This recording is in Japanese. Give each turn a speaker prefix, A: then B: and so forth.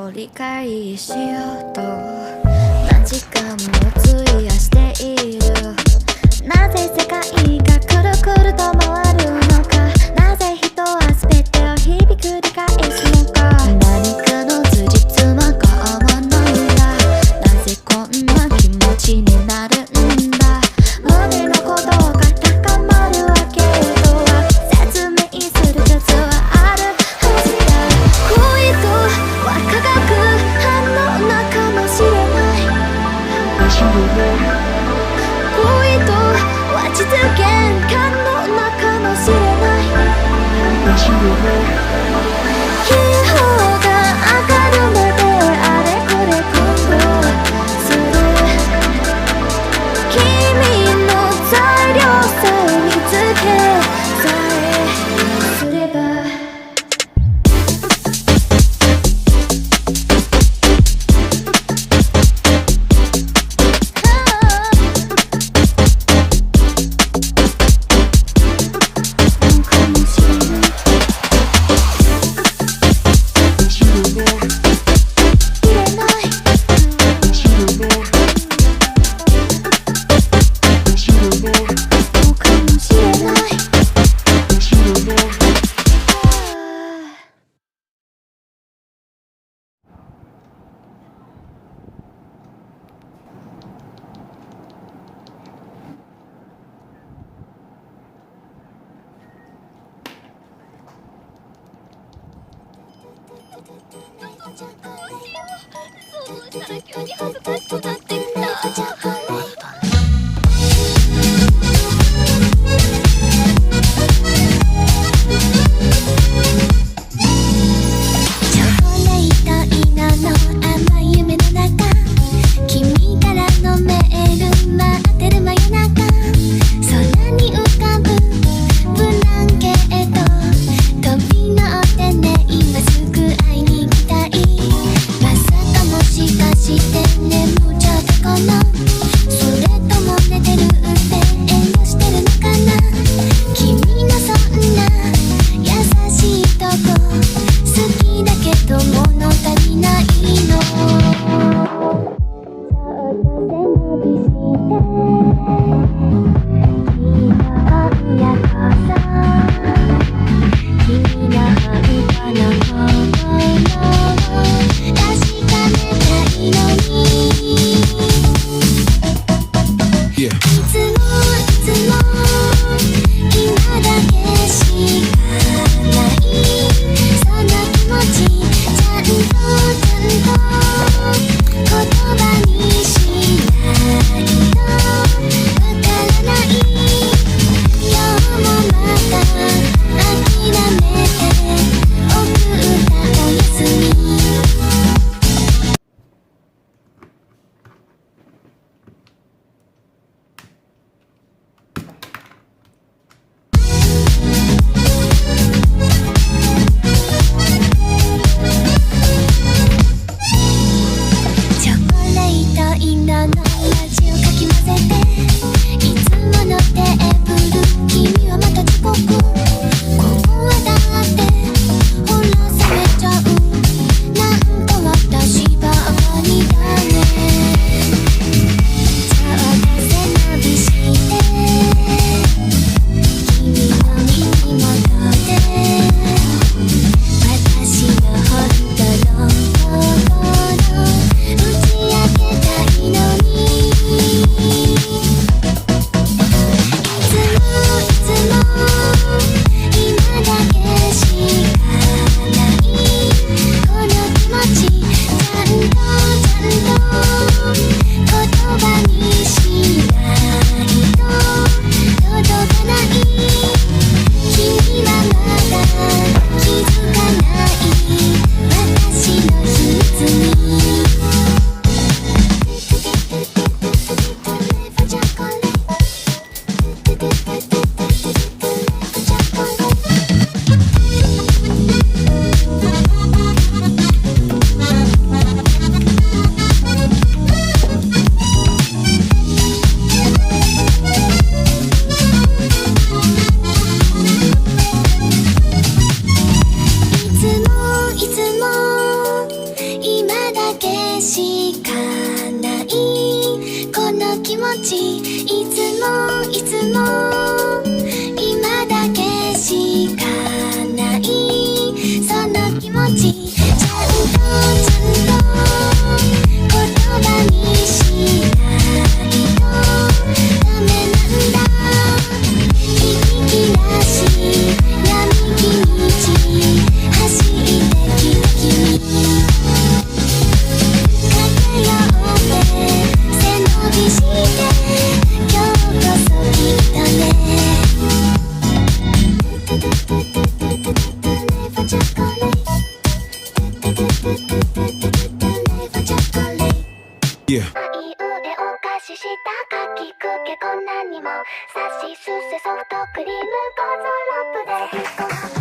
A: を理解しようと何時間も費やしている。なぜ世界がくるくると回るのか、なぜ人は全てを日々繰り返すのか、何かの辻褄が合わないんだ。なぜこんな気持ちになるんだ。胸の鼓動が高まるわけとは説明する術はあるはずだ。恋とは化学反応なかもしれない。恋とは実現可能なかもしれない。気泡が上がるまであれこれ行動する。君の材料さえ見つけさえすればそうしたら急に恥ずかしくなってきた。して眠っちゃったかな。それしかないこの気持ちいつもいつも今だけしかないその気持ちちゃんと言葉にしないとダメなんだ息切らし並木道走ってきた君駆け寄って背伸びして今日こそきっとねNever chocolate Never chocolate
B: Yeah.
A: あいうえお菓子したかきくけこんなにもさしすせソフトクリームゴーゾロップで